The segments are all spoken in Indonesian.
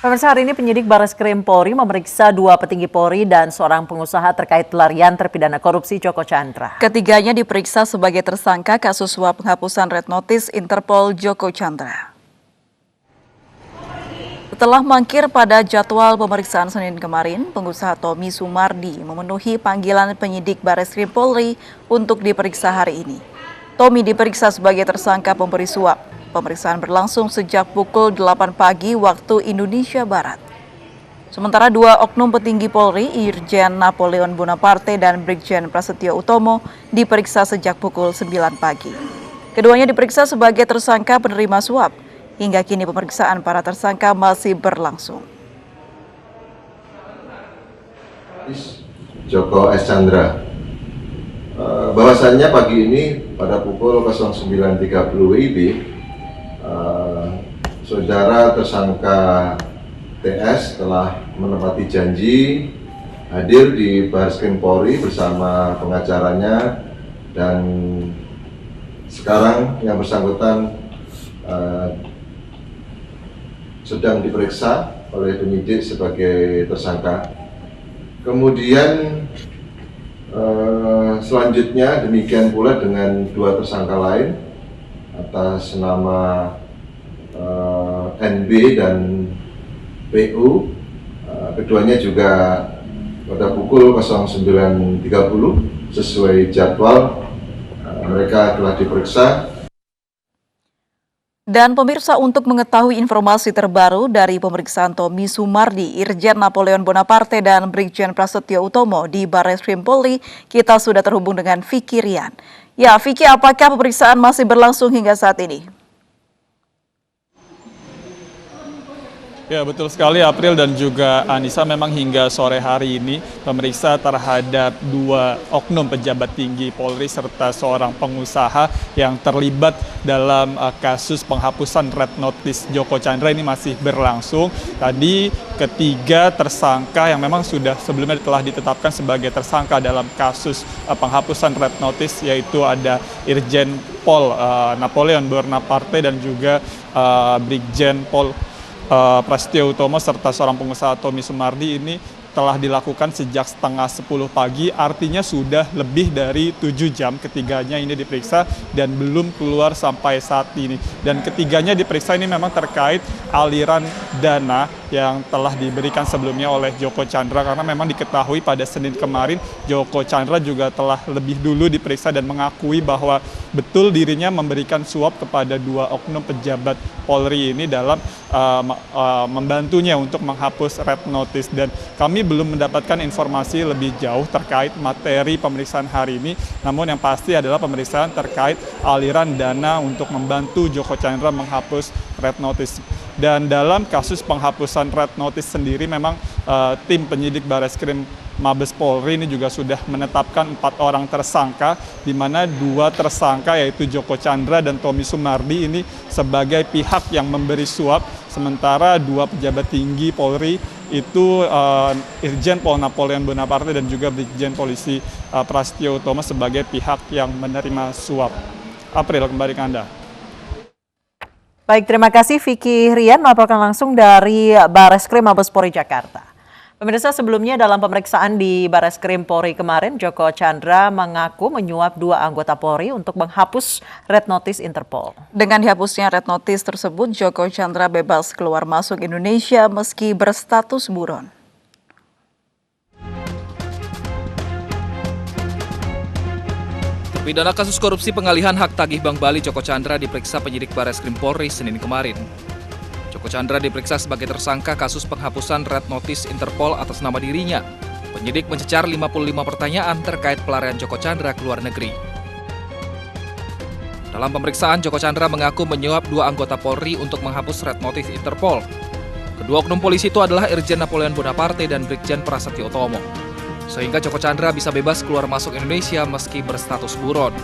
Pemirsa, hari ini penyidik Barreskrim Polri memeriksa 2 petinggi Polri dan seorang pengusaha terkait pelarian terpidana korupsi Joko Chandra. Ketiganya diperiksa sebagai tersangka kasus suap penghapusan Red Notice Interpol Joko Chandra. Setelah mangkir pada jadwal pemeriksaan Senin kemarin, pengusaha Tommy Sumardi memenuhi panggilan penyidik Barreskrim Polri untuk diperiksa hari ini. Tommy diperiksa sebagai tersangka pemberi suap. Pemeriksaan berlangsung sejak pukul 8 pagi waktu Indonesia Barat. Sementara 2 oknum petinggi Polri, Irjen Napoleon Bonaparte dan Brigjen Prasetyo Utomo, diperiksa sejak pukul 9 pagi. Keduanya diperiksa sebagai tersangka penerima suap. Hingga kini pemeriksaan para tersangka masih berlangsung. Joko S. Chandra. Bahwasannya pagi ini pada pukul 09.30 WIB, saudara tersangka TS telah menepati janji hadir di Barreskrim Polri bersama pengacaranya, dan sekarang yang bersangkutan sedang diperiksa oleh penyidik sebagai tersangka. Kemudian selanjutnya demikian pula dengan 2 tersangka lain atas nama NB dan PU. Keduanya juga pada pukul 09.30 sesuai jadwal mereka telah diperiksa. Dan pemirsa, untuk mengetahui informasi terbaru dari pemeriksaan Tommy Sumardi, Irjen Napoleon Bonaparte dan Brigjen Prasetyo Utomo di Barreskrim Polri, kita sudah terhubung dengan Vicky Rian. Ya, Vicky, apakah pemeriksaan masih berlangsung hingga saat ini? Ya, betul sekali April dan juga Anissa, memang hingga sore hari ini pemeriksa terhadap 2 oknum pejabat tinggi Polri serta seorang pengusaha yang terlibat dalam kasus penghapusan Red Notice Joko Chandra ini masih berlangsung. Tadi ketiga tersangka yang memang sudah sebelumnya telah ditetapkan sebagai tersangka dalam kasus penghapusan Red Notice, yaitu ada Irjen Pol Napoleon Bonaparte dan juga Brigjen Pol Prasetyo Utomo serta seorang pengusaha Tommy Sumardi ini telah dilakukan sejak setengah 10 pagi, artinya sudah lebih dari 7 jam ketiganya ini diperiksa dan belum keluar sampai saat ini. Dan ketiganya diperiksa ini memang terkait aliran dana yang telah diberikan sebelumnya oleh Joko Chandra, karena memang diketahui pada Senin kemarin Joko Chandra juga telah lebih dulu diperiksa dan mengakui bahwa betul dirinya memberikan suap kepada 2 oknum pejabat Polri ini dalam membantunya untuk menghapus Red Notice. Dan kami belum mendapatkan informasi lebih jauh terkait materi pemeriksaan hari ini, namun yang pasti adalah pemeriksaan terkait aliran dana untuk membantu Joko Chandra menghapus Red Notice. Dan dalam kasus penghapusan Red Notice sendiri memang tim penyidik Barreskrim Mabes Polri ini juga sudah menetapkan 4 orang tersangka, di mana 2 tersangka yaitu Joko Chandra dan Tommy Sumardi ini sebagai pihak yang memberi suap, sementara 2 pejabat tinggi Polri itu Irjen Pol Napoleon Bonaparte dan juga Brigjen Polisi Prasetyo Utomo sebagai pihak yang menerima suap. April, kembali ke Anda. Baik, terima kasih Vicky Rian melaporkan langsung dari Barreskrim Mabes Polri Jakarta. Pemirsa, sebelumnya dalam pemeriksaan di Barreskrim Polri kemarin, Joko Chandra mengaku menyuap 2 anggota Polri untuk menghapus Red Notice Interpol. Dengan dihapusnya Red Notice tersebut, Joko Chandra bebas keluar masuk Indonesia meski berstatus buron. Terpidana kasus korupsi pengalihan hak tagih Bank Bali Joko Chandra diperiksa penyidik Barreskrim Polri Senin kemarin. Joko Chandra diperiksa sebagai tersangka kasus penghapusan Red Notice Interpol atas nama dirinya. Penyidik mencecar 55 pertanyaan terkait pelarian Joko Chandra ke luar negeri. Dalam pemeriksaan, Joko Chandra mengaku menyuap 2 anggota Polri untuk menghapus Red Notice Interpol. Kedua oknum polisi itu adalah Irjen Napoleon Bonaparte dan Brigjen Prasetyo Utomo, sehingga Joko Chandra bisa bebas keluar masuk Indonesia meski berstatus buron.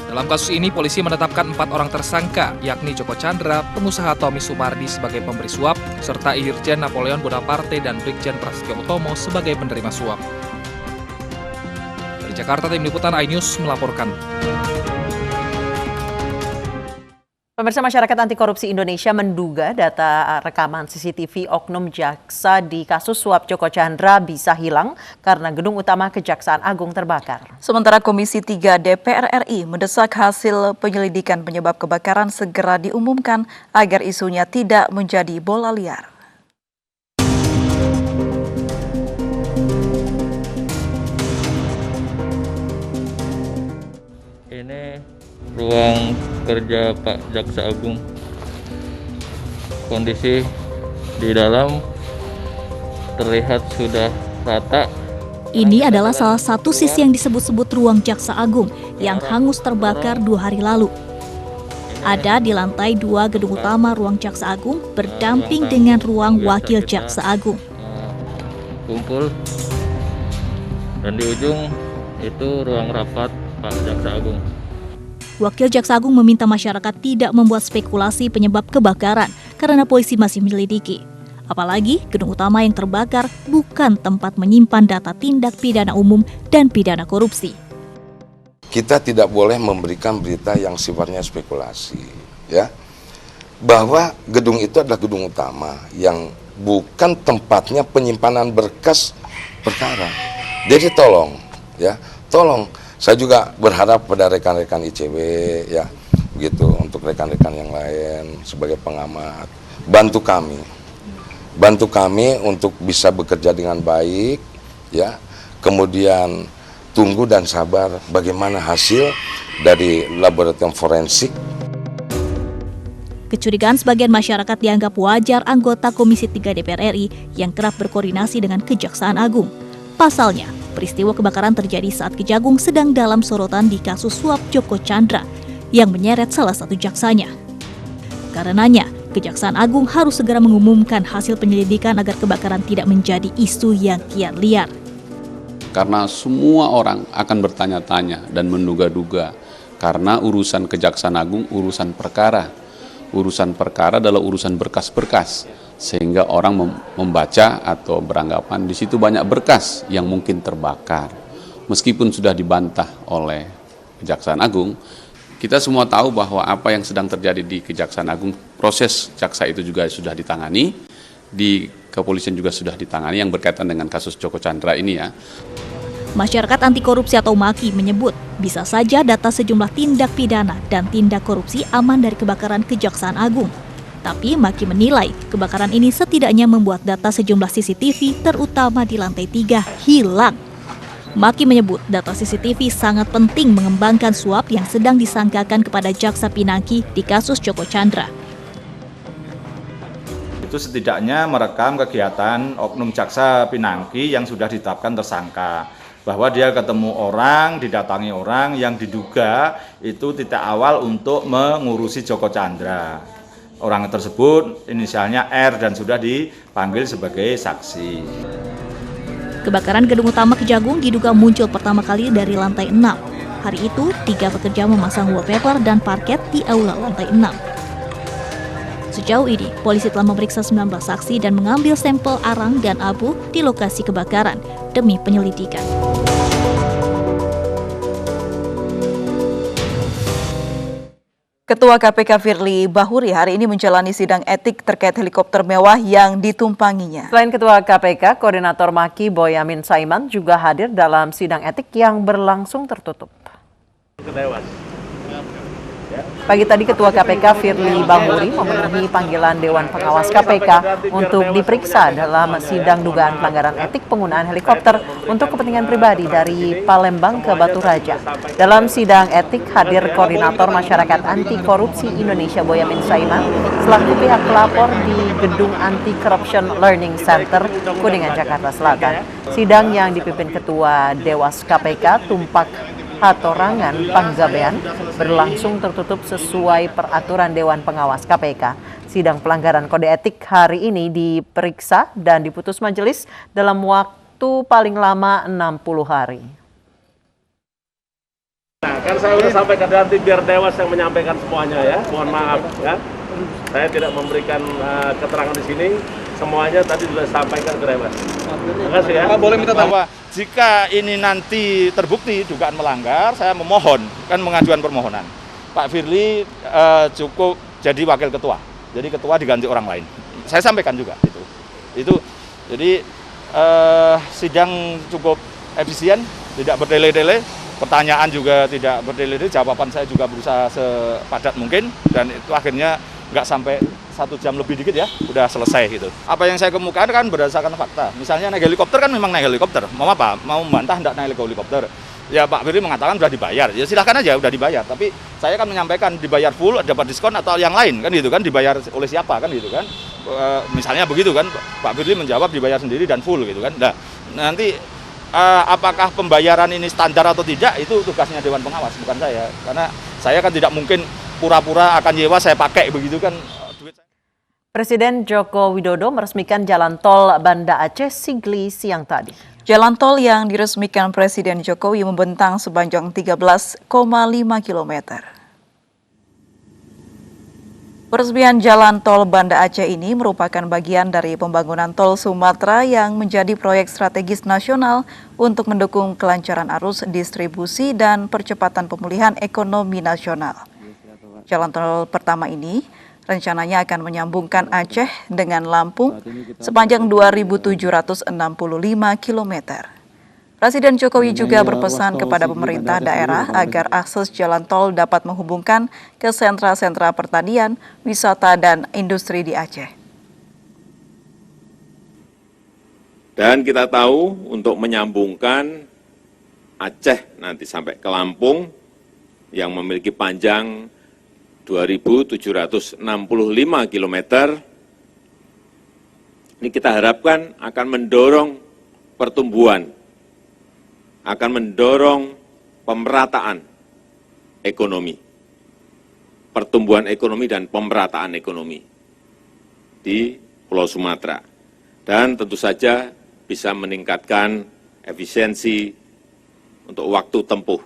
Dalam kasus ini, polisi menetapkan 4 orang tersangka, yakni Joko Chandra, pengusaha Tommy Sumardi sebagai pemberi suap, serta Irjen Napoleon Bonaparte dan Brigjen Prasetyo Utomo sebagai penerima suap. Dari Jakarta, tim liputan iNews melaporkan. Pemirsa, Masyarakat Anti Korupsi Indonesia menduga data rekaman CCTV oknum jaksa di kasus suap Joko Chandra bisa hilang karena gedung utama Kejaksaan Agung terbakar. Sementara Komisi 3 DPR RI mendesak hasil penyelidikan penyebab kebakaran segera diumumkan agar isunya tidak menjadi bola liar. Ini ruang kerja Pak Jaksa Agung. Kondisi di dalam terlihat sudah rata. Ini adalah salah satu sisi yang disebut-sebut ruang Jaksa Agung yang hangus terbakar 2 hari lalu. Ada di lantai 2 gedung utama ruang Jaksa Agung berdamping dengan ruang Wakil Jaksa Agung. Kumpul dan di ujung itu ruang rapat Pak Jaksa Agung. Wakil Jaksa Agung meminta masyarakat tidak membuat spekulasi penyebab kebakaran karena polisi masih menyelidiki. Apalagi gedung utama yang terbakar bukan tempat menyimpan data tindak pidana umum dan pidana korupsi. Kita tidak boleh memberikan berita yang sifatnya spekulasi, ya. Bahwa gedung itu adalah gedung utama yang bukan tempatnya penyimpanan berkas perkara. Jadi tolong, ya, tolong. Saya juga berharap pada rekan-rekan ICW, ya, gitu, untuk rekan-rekan yang lain sebagai pengamat, bantu kami untuk bisa bekerja dengan baik, ya. Kemudian tunggu dan sabar bagaimana hasil dari laboratorium forensik. Kecurigaan sebagian masyarakat dianggap wajar anggota Komisi 3 DPR RI yang kerap berkoordinasi dengan Kejaksaan Agung. Pasalnya, peristiwa kebakaran terjadi saat Kejagung sedang dalam sorotan di kasus suap Joko Chandra yang menyeret salah satu jaksanya. Karenanya, Kejaksaan Agung harus segera mengumumkan hasil penyelidikan agar kebakaran tidak menjadi isu yang kian liar. Karena semua orang akan bertanya-tanya dan menduga-duga karena urusan Kejaksaan Agung urusan perkara. Urusan perkara adalah urusan berkas-berkas, sehingga orang membaca atau beranggapan di situ banyak berkas yang mungkin terbakar. Meskipun sudah dibantah oleh Kejaksaan Agung, kita semua tahu bahwa apa yang sedang terjadi di Kejaksaan Agung, proses jaksa itu juga sudah ditangani, di kepolisian juga sudah ditangani yang berkaitan dengan kasus Joko Chandra ini, ya. Masyarakat Anti Korupsi atau MAKI menyebut bisa saja data sejumlah tindak pidana dan tindak korupsi aman dari kebakaran Kejaksaan Agung. Tapi MAKI menilai kebakaran ini setidaknya membuat data sejumlah CCTV terutama di lantai 3 hilang. MAKI menyebut data CCTV sangat penting mengembangkan suap yang sedang disangkakan kepada Jaksa Pinangki di kasus Joko Chandra. Itu setidaknya merekam kegiatan oknum Jaksa Pinangki yang sudah ditetapkan tersangka. Bahwa dia ketemu orang, didatangi orang yang diduga itu titik awal untuk mengurusi Joko Chandra. Orang tersebut inisialnya R dan sudah dipanggil sebagai saksi. Kebakaran gedung utama Kejagung diduga muncul pertama kali dari lantai 6. Hari itu, 3 pekerja memasang wallpaper dan parket di aula lantai 6. Sejauh ini, polisi telah memeriksa 19 saksi dan mengambil sampel arang dan abu di lokasi kebakaran demi penyelidikan. Ketua KPK Firly Bahuri hari ini menjalani sidang etik terkait helikopter mewah yang ditumpanginya. Selain Ketua KPK, Koordinator MAKI Boyamin Saiman juga hadir dalam sidang etik yang berlangsung tertutup. Pagi tadi Ketua KPK Firly Bahuri memenuhi panggilan Dewan Pengawas KPK untuk diperiksa dalam sidang dugaan pelanggaran etik penggunaan helikopter untuk kepentingan pribadi dari Palembang ke Batu Raja. Dalam sidang etik hadir Koordinator Masyarakat Anti Korupsi Indonesia Boyamin Saiman selaku pihak pelapor di Gedung Anti Corruption Learning Center, Kuningan, Jakarta Selatan. Sidang yang dipimpin Ketua Dewas KPK Tumpak Hatorangan Panggabean berlangsung tertutup sesuai peraturan Dewan Pengawas KPK. Sidang pelanggaran kode etik hari ini diperiksa dan diputus majelis dalam waktu paling lama 60 hari. Nah, kan saya sudah sampaikan nanti biar Dewas yang menyampaikan semuanya, ya. Mohon maaf, ya. Saya tidak memberikan keterangan di sini. Semuanya tadi sudah sampaikan ke Dewas. Terima kasih, ya. Boleh minta bahwa jika ini nanti terbukti dugaan melanggar, saya memohon, kan mengajukan permohonan. Pak Firly cukup jadi wakil ketua. Jadi ketua diganti orang lain. Saya sampaikan juga itu. Jadi sidang cukup efisien, tidak bertele-tele, pertanyaan juga tidak bertele-tele, jawaban saya juga berusaha sepadat mungkin, dan itu akhirnya nggak sampai 1 jam lebih dikit ya, udah selesai gitu. Apa yang saya kemukakan kan berdasarkan fakta. Misalnya naik helikopter kan memang naik helikopter. Mau apa? Mau membantah enggak naik helikopter? Ya Pak Firly mengatakan sudah dibayar. Ya silahkan aja udah dibayar. Tapi saya kan menyampaikan dibayar full, dapat diskon atau yang lain kan gitu kan, dibayar oleh siapa kan gitu kan. Misalnya begitu kan, Pak Firly menjawab dibayar sendiri dan full gitu kan. Nah, nanti apakah pembayaran ini standar atau tidak itu tugasnya Dewan Pengawas, bukan saya. Karena saya kan tidak mungkin pura-pura akan nyewa saya pakai begitu kan. Presiden Joko Widodo meresmikan jalan tol Banda Aceh Sigli siang tadi. Jalan tol yang diresmikan Presiden Jokowi membentang sepanjang 13,5 km. Peresmian jalan tol Banda Aceh ini merupakan bagian dari pembangunan tol Sumatera yang menjadi proyek strategis nasional untuk mendukung kelancaran arus distribusi dan percepatan pemulihan ekonomi nasional. Jalan tol pertama ini rencananya akan menyambungkan Aceh dengan Lampung sepanjang 2.765 km. Presiden Jokowi juga berpesan kepada pemerintah daerah agar akses jalan tol dapat menghubungkan ke sentra-sentra pertanian, wisata, dan industri di Aceh. Dan kita tahu untuk menyambungkan Aceh nanti sampai ke Lampung yang memiliki panjang 2.765 km, ini kita harapkan akan mendorong pertumbuhan, akan mendorong pemerataan ekonomi, pertumbuhan ekonomi dan pemerataan ekonomi di Pulau Sumatera. Dan tentu saja bisa meningkatkan efisiensi untuk waktu tempuh